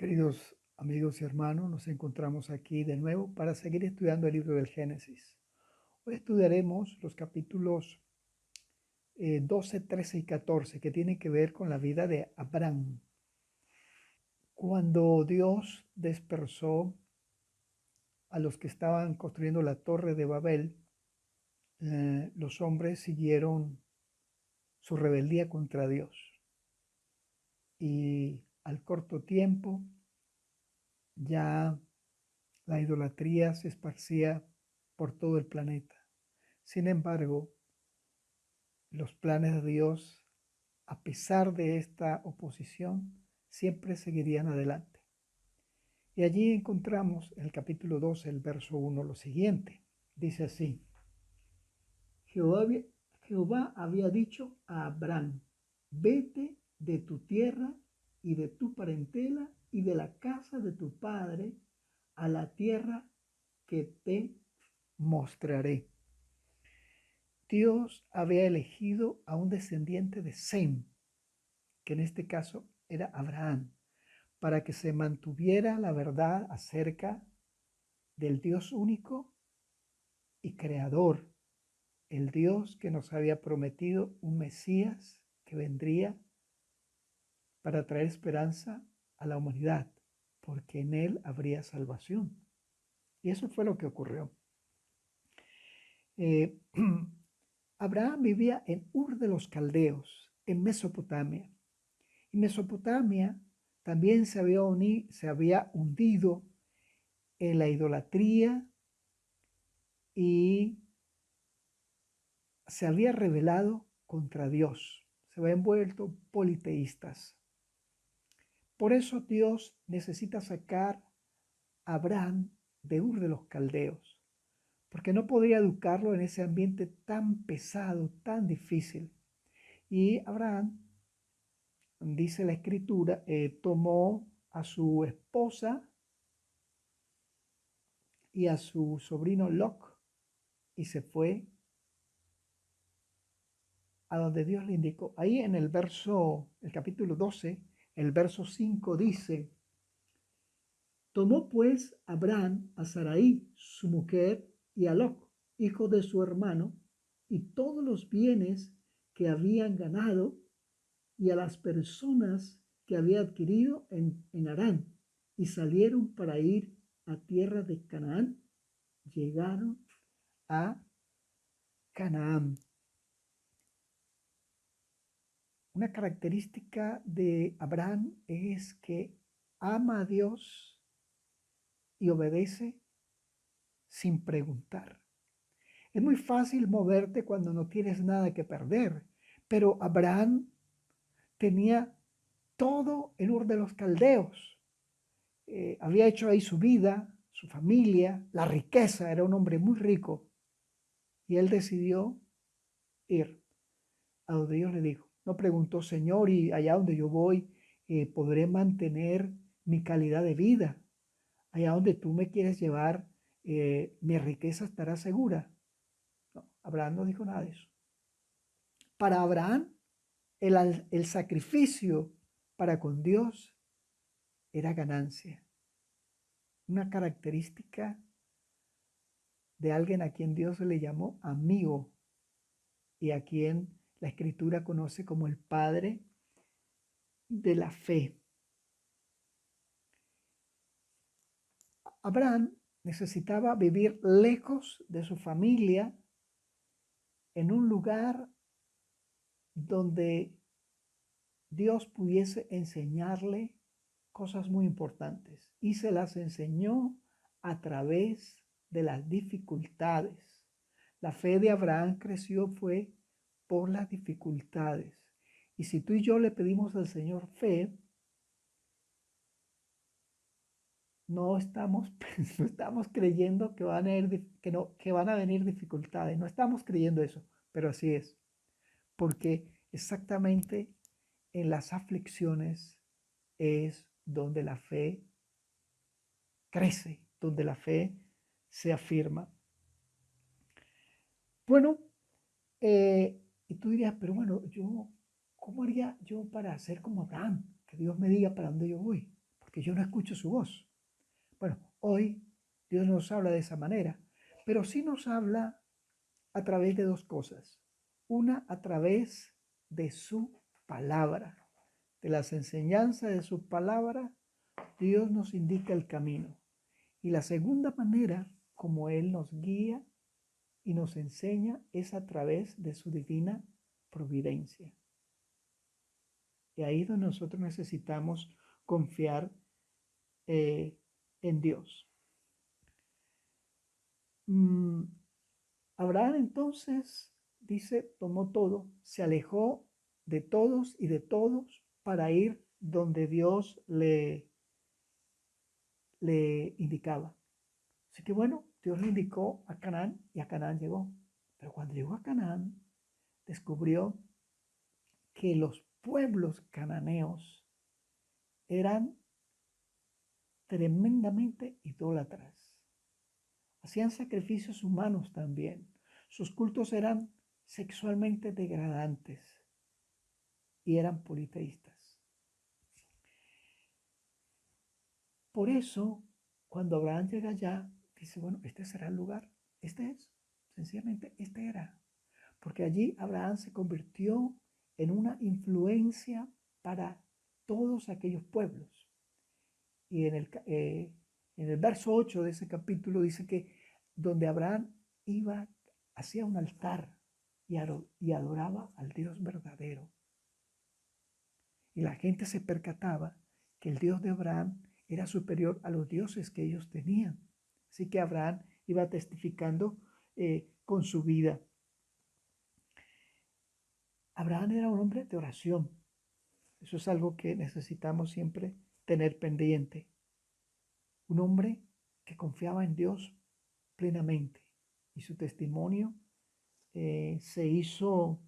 Queridos amigos y hermanos, nos encontramos aquí de nuevo para seguir estudiando el libro del Génesis. Hoy estudiaremos los capítulos 12, 13 y 14 que tienen que ver con la vida de Abraham. Cuando Dios dispersó a los que estaban construyendo la torre de Babel, los hombres siguieron su rebeldía contra Dios y al corto tiempo ya la idolatría se esparcía por todo el planeta. Sin embargo, los planes de Dios, a pesar de esta oposición, siempre seguirían adelante. Y allí encontramos en el capítulo 12, el verso 1, lo siguiente. Dice así: Jehová había, Jehová había dicho a Abraham: vete de tu tierra y de tu parentela y de la casa de tu padre a la tierra que te mostraré. Dios había elegido a un descendiente de Sem, que en este caso era Abraham, para que se mantuviera la verdad acerca del Dios único y creador, el Dios que nos había prometido un Mesías que vendría para traer esperanza a la humanidad, porque en él habría salvación. Y eso fue lo que ocurrió. Eh, Abraham vivía en Ur de los Caldeos, en Mesopotamia. Y Mesopotamia también se había hundido en la idolatría y se había rebelado contra Dios. Se habían vuelto politeístas. Por eso Dios necesita sacar a Abraham de Ur de los Caldeos, porque no podría educarlo en ese ambiente tan pesado, tan difícil. Y Abraham, dice la escritura, tomó a su esposa y a su sobrino Lot y se fue a donde Dios le indicó. Ahí en el capítulo 12, el verso 5 dice: tomó pues Abraham a Sarai, su mujer, y a Lot, hijo de su hermano, y todos los bienes que habían ganado, y a las personas que había adquirido en Harán, y salieron para ir a tierra de Canaán. Llegaron a Canaán. Una característica de Abraham es que ama a Dios y obedece sin preguntar. Es muy fácil moverte cuando no tienes nada que perder, pero Abraham tenía todo en Ur de los Caldeos. Había hecho ahí su vida, su familia, la riqueza, era un hombre muy rico. Y él decidió ir a donde Dios le dijo. No preguntó: Señor, y allá donde yo voy, ¿podré mantener mi calidad de vida? Allá donde tú me quieres llevar, mi riqueza estará segura. No, Abraham no dijo nada de eso. Para Abraham, el sacrificio para con Dios era ganancia. Una característica de alguien a quien Dios le llamó amigo y a quien la Escritura conoce como el Padre de la fe. Abraham necesitaba vivir lejos de su familia en un lugar donde Dios pudiese enseñarle cosas muy importantes, y se las enseñó a través de las dificultades. La fe de Abraham creció fue por las dificultades. Y si tú y yo le pedimos al Señor fe, no estamos, no estamos creyendo que van a venir dificultades. No estamos creyendo eso, pero así es. Porque exactamente en las aflicciones es donde la fe crece, donde la fe se afirma. Bueno, y tú dirías: pero bueno, ¿cómo haría yo para ser como Abraham? Que Dios me diga para dónde yo voy. porque yo no escucho su voz. Bueno, hoy Dios nos habla de esa manera, pero sí nos habla a través de dos cosas. Una, a través de su palabra, de las enseñanzas de su palabra, Dios nos indica el camino. Y la segunda manera, como Él nos guía y nos enseña, es a través de su divina providencia. Y ahí es donde nosotros necesitamos confiar en Dios. Abraham entonces, dice, tomó todo, se alejó de todos y de todos para ir donde Dios le indicaba. Así que bueno, Dios le indicó a Canaán y a Canaán llegó. Pero cuando llegó a Canaán, descubrió que los pueblos cananeos eran tremendamente idólatras. Hacían sacrificios humanos también. Sus cultos eran sexualmente degradantes y eran politeístas. Por eso, cuando Abraham llega allá, dice, bueno, este será el lugar. Este es, sencillamente, este era. Porque allí Abraham se convirtió en una influencia para todos aquellos pueblos. Y en el verso 8 de ese capítulo dice que donde Abraham iba, hacía un altar y adoraba al Dios verdadero. Y la gente se percataba que el Dios de Abraham era superior a los dioses que ellos tenían. Así que Abraham iba testificando con su vida. Abraham era un hombre de oración. Eso es algo que necesitamos siempre tener pendiente. Un hombre que confiaba en Dios plenamente. Y su testimonio se hizo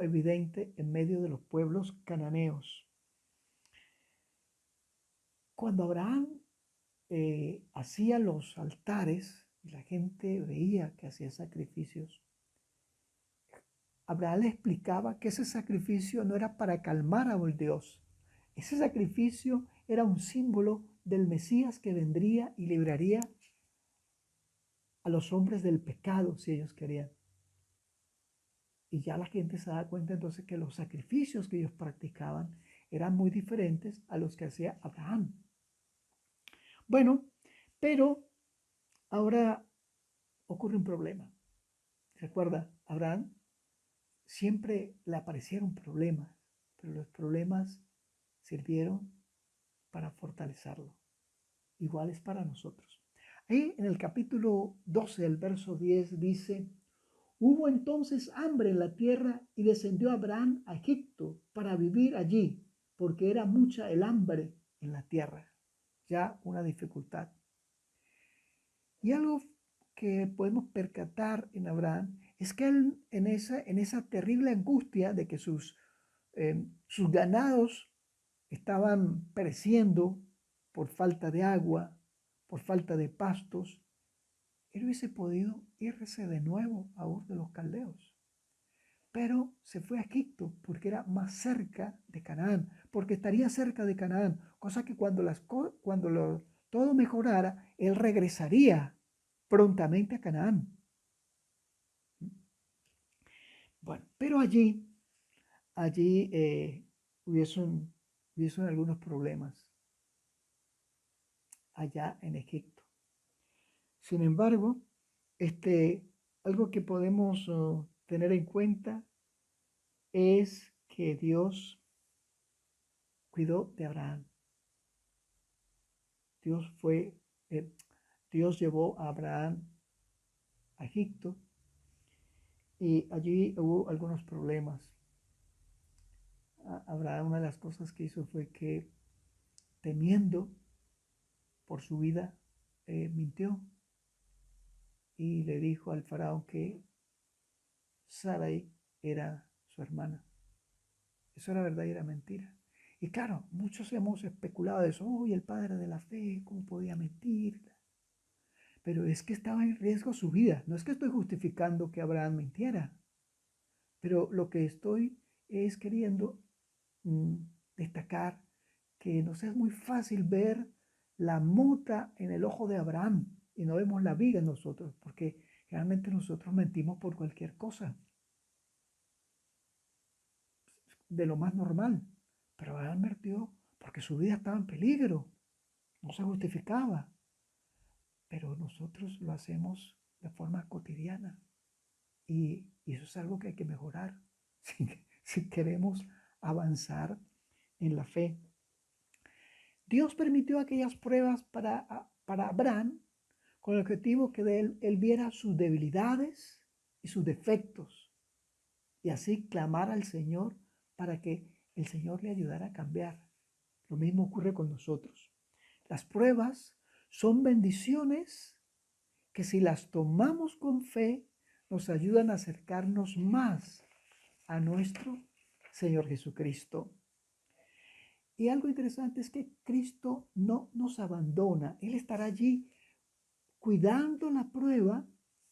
evidente en medio de los pueblos cananeos. Cuando Abraham hacía los altares y la gente veía que hacía sacrificios, Abraham le explicaba que ese sacrificio no era para calmar a un Dios. Ese sacrificio era un símbolo del Mesías que vendría y libraría a los hombres del pecado si ellos querían. Y ya la gente se da cuenta entonces que los sacrificios que ellos practicaban eran muy diferentes a los que hacía Abraham. Bueno, pero ahora ocurre un problema. Recuerda, Abraham siempre le aparecieron problemas, pero los problemas sirvieron para fortalecerlo. Igual es para nosotros. Ahí en el capítulo 12, el verso 10 dice, hubo entonces hambre en la tierra y descendió Abraham a Egipto para vivir allí, porque era mucha el hambre en la tierra. Ya una dificultad. Y algo que podemos percatar en Abraham es que él en esa terrible angustia de que sus ganados estaban pereciendo por falta de agua, por falta de pastos, él hubiese podido irse de nuevo a Ur de los Caldeos. Pero se fue a Egipto porque era más cerca de Canaán, porque estaría cerca de Canaán, cosa que cuando todo mejorara, él regresaría prontamente a Canaán. Bueno, pero allí hubiesen algunos problemas allá en Egipto. Sin embargo, algo que podemos tener en cuenta es que Dios cuidó de Abraham. Dios llevó a Abraham a Egipto y allí hubo algunos problemas. Abraham, una de las cosas que hizo fue que, temiendo por su vida, mintió y le dijo al faraón que Sarai era su hermana. Eso era verdad y era mentira. Y claro, muchos hemos especulado de eso. Uy, el padre de la fe, ¿cómo podía mentir? Pero es que estaba en riesgo su vida. No es que estoy justificando que Abraham mintiera, pero lo que estoy es queriendo destacar que nos es muy fácil ver la mota en el ojo de Abraham y no vemos la viga en nosotros, porque realmente nosotros mentimos por cualquier cosa, de lo más normal. Pero Abraham mintió porque su vida estaba en peligro, no se justificaba. Pero nosotros lo hacemos de forma cotidiana y eso es algo que hay que mejorar si queremos avanzar en la fe. Dios permitió aquellas pruebas para Abraham con el objetivo que de él viera sus debilidades y sus defectos y así clamar al Señor para que el Señor le ayudara a cambiar. Lo mismo ocurre con nosotros. Las pruebas son bendiciones que si las tomamos con fe nos ayudan a acercarnos más a nuestro Señor Jesucristo. Y algo interesante es que Cristo no nos abandona. Él estará allí cuidando la prueba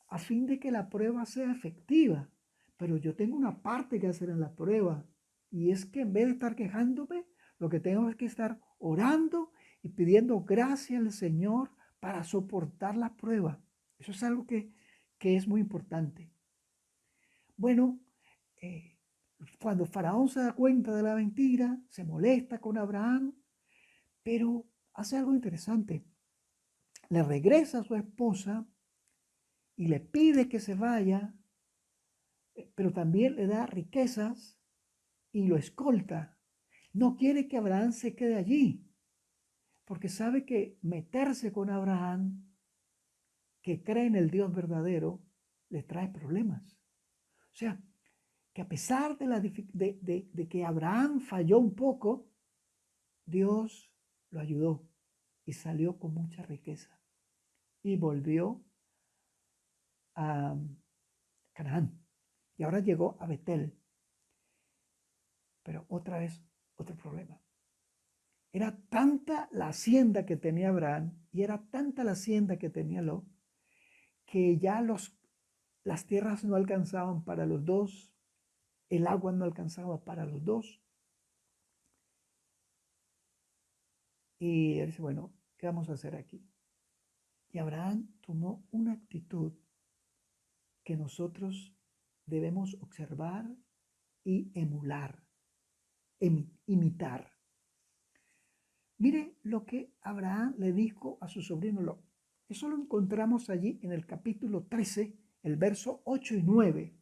a fin de que la prueba sea efectiva. Pero yo tengo una parte que hacer en la prueba y es que en vez de estar quejándome, lo que tengo es que estar orando y pidiendo gracia al Señor para soportar la prueba. Eso es algo que es muy importante. Bueno, cuando Faraón se da cuenta de la mentira, se molesta con Abraham, pero hace algo interesante. Le regresa a su esposa y le pide que se vaya, pero también le da riquezas y lo escolta. No quiere que Abraham se quede allí, porque sabe que meterse con Abraham, que cree en el Dios verdadero, le trae problemas. O sea, que a pesar de que Abraham falló un poco, Dios lo ayudó y salió con mucha riqueza y volvió a Canaán. Y ahora llegó a Betel. Pero otra vez, otro problema. Era tanta la hacienda que tenía Abraham y era tanta la hacienda que tenía Lot que ya las tierras no alcanzaban para los dos, el agua no alcanzaba para los dos. Y él dice, bueno, ¿qué vamos a hacer aquí? Y Abraham tomó una actitud que nosotros debemos observar y emular, imitar. Mire lo que Abraham le dijo a su sobrino Lot. Eso lo encontramos allí en el capítulo 13, el verso 8 y 9.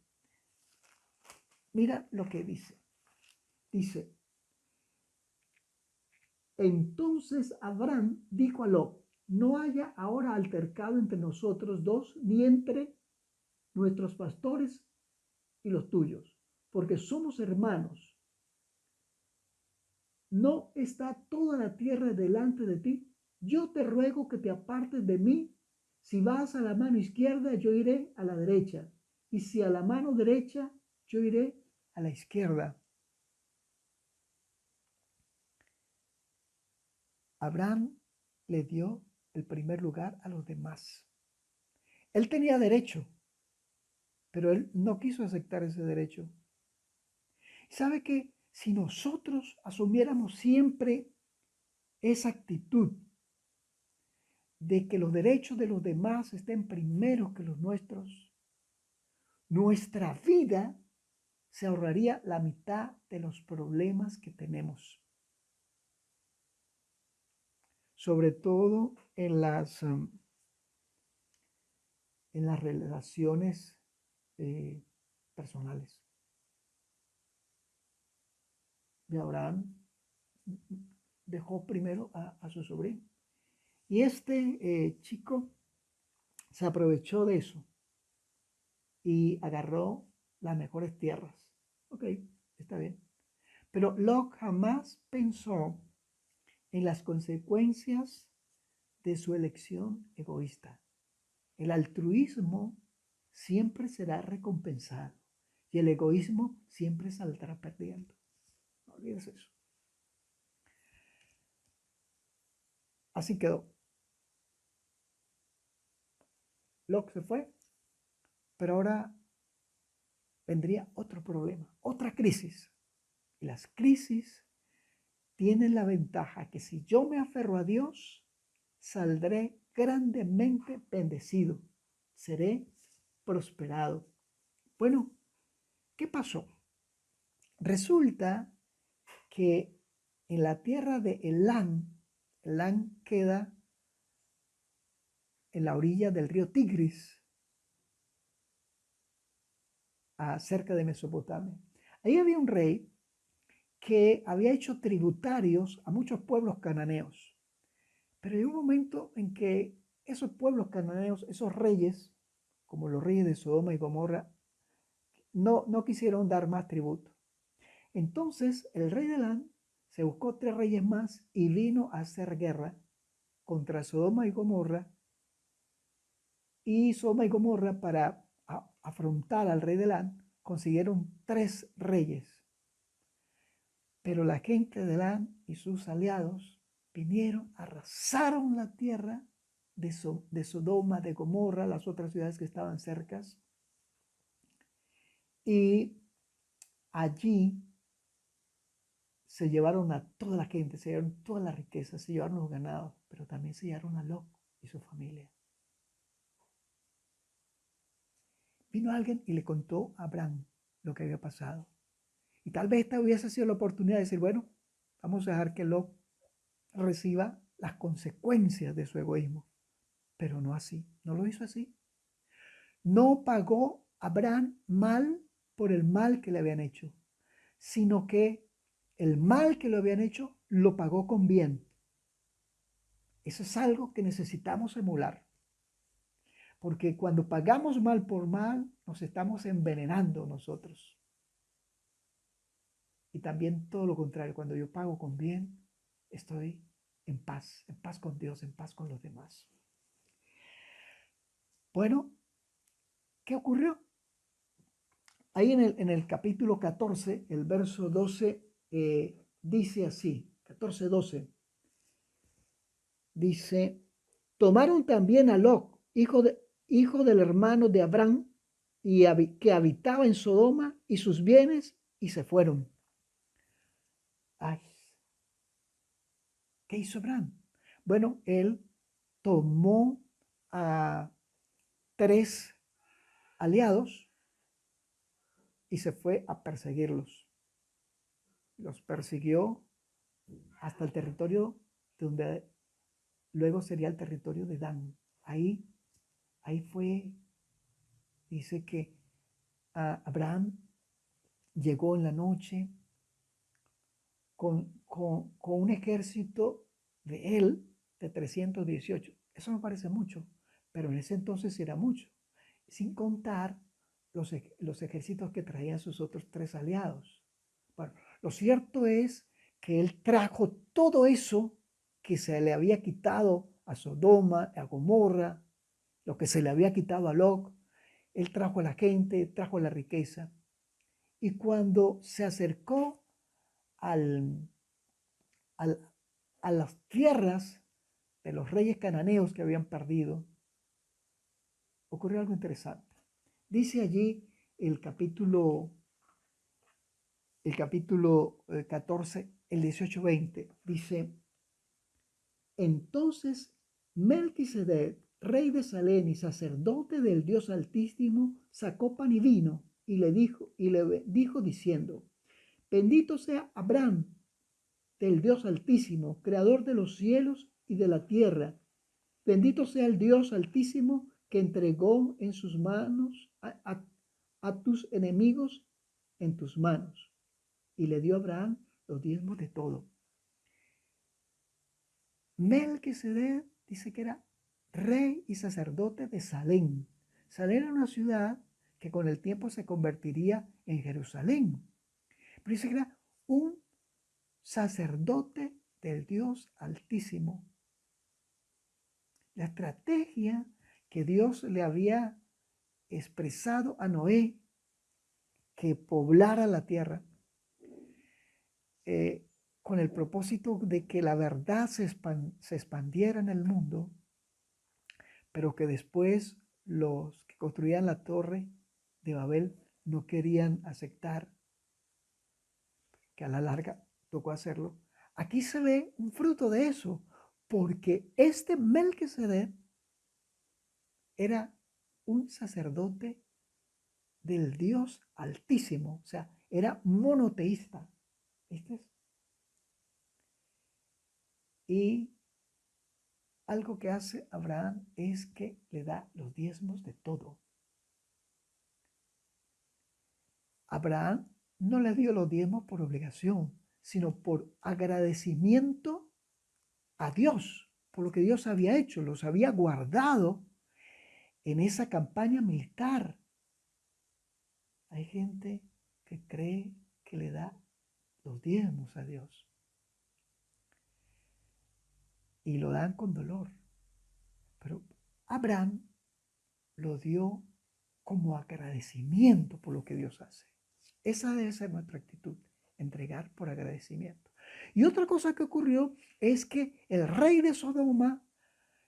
Mira lo que dice. Dice, entonces Abraham dijo a Lot, no haya ahora altercado entre nosotros dos, ni entre nuestros pastores y los tuyos, porque somos hermanos. ¿No está toda la tierra delante de ti? Yo te ruego que te apartes de mí. Si vas a la mano izquierda, yo iré a la derecha. Y si a la mano derecha, yo iré a la izquierda. Abraham le dio el primer lugar a los demás. Él tenía derecho, pero él no quiso aceptar ese derecho. ¿Sabe qué? Si nosotros asumiéramos siempre esa actitud de que los derechos de los demás estén primero que los nuestros, nuestra vida se ahorraría la mitad de los problemas que tenemos. Sobre todo en las relaciones personales. Y Abraham dejó primero a su sobrino. Y este chico se aprovechó de eso y agarró las mejores tierras. Ok, está bien. Pero Lot jamás pensó en las consecuencias de su elección egoísta. El altruismo siempre será recompensado y el egoísmo siempre saldrá perdiendo. No olvides eso. Así quedó. Lot se fue, pero ahora vendría otro problema, otra crisis. Y las crisis tienen la ventaja que si yo me aferro a Dios, saldré grandemente bendecido, seré prosperado. Bueno, ¿qué pasó? Resulta que en la tierra de Elán queda en la orilla del río Tigris, cerca de Mesopotamia. Ahí había un rey que había hecho tributarios a muchos pueblos cananeos. Pero hay un momento en que esos pueblos cananeos, esos reyes, como los reyes de Sodoma y Gomorra, no quisieron dar más tributo. Entonces el rey de Elán se buscó 3 reyes más y vino a hacer guerra contra Sodoma y Gomorra. Y Sodoma y Gomorra, para afrontar al rey de Elán, consiguieron 3 reyes. Pero la gente de Elán y sus aliados vinieron, arrasaron la tierra de Sodoma, de Gomorra, las otras ciudades que estaban cercas. Y allí se llevaron a toda la gente, se llevaron toda la riqueza, se llevaron los ganados, pero también se llevaron a Lot y su familia. Vino alguien y le contó a Abraham lo que había pasado. Y tal vez esta hubiese sido la oportunidad de decir, bueno, vamos a dejar que Lot reciba las consecuencias de su egoísmo. Pero no así, no lo hizo así. No pagó a Abraham mal por el mal que le habían hecho, sino que el mal que le habían hecho lo pagó con bien. Eso es algo que necesitamos emular. Porque cuando pagamos mal por mal, nos estamos envenenando nosotros. Y también todo lo contrario, cuando yo pago con bien, estoy en paz con Dios, en paz con los demás. Bueno, ¿qué ocurrió? Ahí en el capítulo 14, el verso 12, dice así, 14:12, dice, tomaron también a Lot, hijo del hermano de Abraham, que habitaba en Sodoma, y sus bienes, y se fueron. Ay, ¿qué hizo Abraham? Bueno, él tomó a 3 aliados y se fue a perseguirlos. Los persiguió hasta el territorio donde luego sería el territorio de Dan. Ahí fue, dice que Abraham llegó en la noche con un ejército de él de 318. Eso no parece mucho, pero en ese entonces era mucho, sin contar los ejércitos que traían sus otros 3 aliados. Bueno, lo cierto es que él trajo todo eso que se le había quitado a Sodoma, a Gomorra, lo que se le había quitado a Lot. Él trajo a la gente, trajo la riqueza. Y cuando se acercó al, a las tierras de los reyes cananeos que habían perdido, ocurrió algo interesante. Dice allí el capítulo 14, el 18-20, dice, entonces Melquisedec, rey de Salem y sacerdote del Dios Altísimo, sacó pan y vino y le dijo diciendo, bendito sea Abraham, del Dios Altísimo, creador de los cielos y de la tierra. Bendito sea el Dios Altísimo que entregó en sus manos a tus enemigos en tus manos. Y le dio a Abraham los diezmos de todo. Melquisedec dice que era rey y sacerdote de Salem. Salem era una ciudad que con el tiempo se convertiría en Jerusalén. Pero dice que era un sacerdote del Dios Altísimo. La estrategia que Dios le había expresado a Noé, que poblara la tierra, con el propósito de que la verdad se expandiera en el mundo, pero que después los que construían la torre de Babel no querían aceptar, que a la larga tocó hacerlo. aquí se ve un fruto de eso, porque este Melquisedec era un sacerdote del Dios Altísimo, o sea, era monoteísta. ¿Viste? Y algo que hace Abraham es que le da los diezmos de todo. Abraham no le dio los diezmos por obligación, sino por agradecimiento a Dios, por lo que Dios había hecho, los había guardado en esa campaña militar. Hay gente que cree que le da los diezmos a Dios y lo dan con dolor. Pero Abraham lo dio como agradecimiento por lo que Dios hace. Esa debe ser nuestra actitud, entregar por agradecimiento. Y otra cosa que ocurrió es que el rey de Sodoma,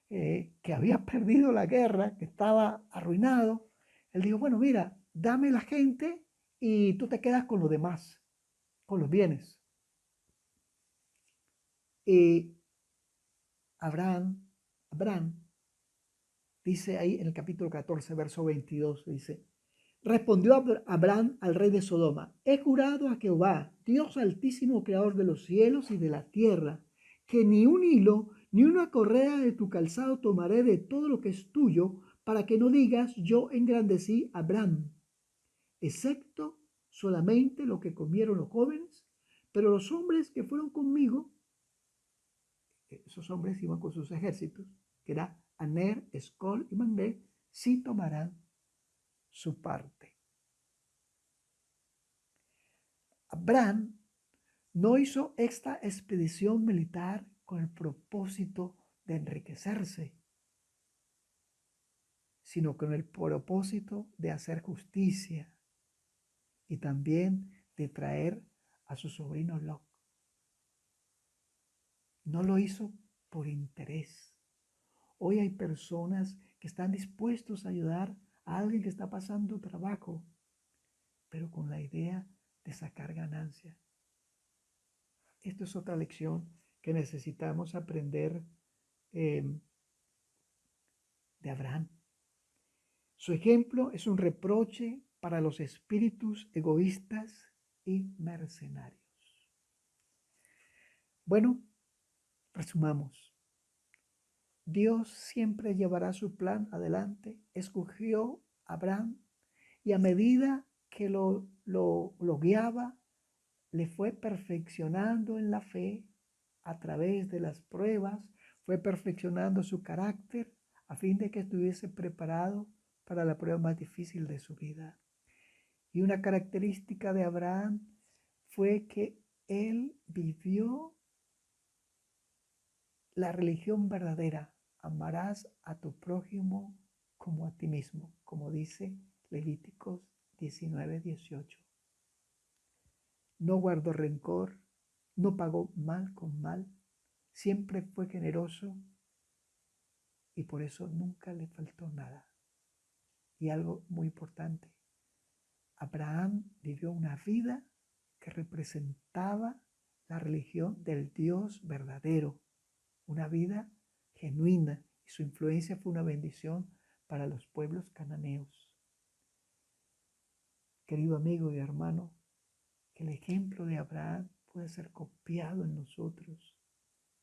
que había perdido la guerra, que estaba arruinado, él dijo, bueno, mira, dame la gente y tú te quedas con los demás, con los bienes. Y Abraham dice ahí en el capítulo 14, verso 22, dice, respondió Abraham al rey de Sodoma, he jurado a Jehová, Dios altísimo, creador de los cielos y de la tierra, que ni un hilo ni una correa de tu calzado tomaré de todo lo que es tuyo, para que no digas yo engrandecí a Abraham, excepto solamente lo que comieron los jóvenes, pero los hombres que fueron conmigo, esos hombres iban con sus ejércitos, que era Aner, Escol y Manré, sí tomarán su parte. Abraham no hizo esta expedición militar con el propósito de enriquecerse, sino con el propósito de hacer justicia y también de traer a su sobrino Lot. No lo hizo por interés. Hoy hay personas que están dispuestos a ayudar a alguien que está pasando trabajo, pero con la idea de sacar ganancia. Esto es otra lección que necesitamos aprender de Abraham. Su ejemplo es un reproche para los espíritus egoístas y mercenarios. Bueno, resumamos. Dios siempre llevará su plan adelante. Escogió a Abraham y a medida que lo guiaba, le fue perfeccionando en la fe a través de las pruebas, fue perfeccionando su carácter a fin de que estuviese preparado para la prueba más difícil de su vida. Y una característica de Abraham fue que él vivió la religión verdadera. Amarás a tu prójimo como a ti mismo, como dice Levíticos 19:18. No guardó rencor, no pagó mal con mal, siempre fue generoso y por eso nunca le faltó nada. Y algo muy importante, Abraham vivió una vida que representaba la religión del Dios verdadero, una vida genuina, y su influencia fue una bendición para los pueblos cananeos. Querido amigo y hermano, que el ejemplo de Abraham pueda ser copiado en nosotros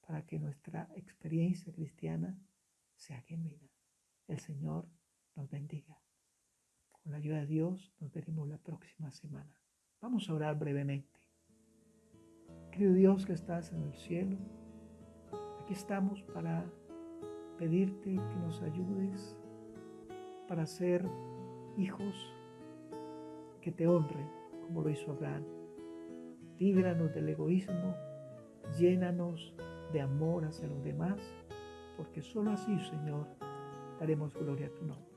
para que nuestra experiencia cristiana sea genuina. El Señor nos bendiga. Con la ayuda de Dios nos veremos la próxima semana. Vamos a orar brevemente. Querido Dios que estás en el cielo, aquí estamos para pedirte que nos ayudes para ser hijos que te honren como lo hizo Abraham. Líbranos del egoísmo, llénanos de amor hacia los demás, porque solo así, Señor, daremos gloria a tu nombre.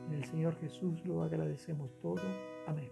En el Señor Jesús lo agradecemos todo. Amén.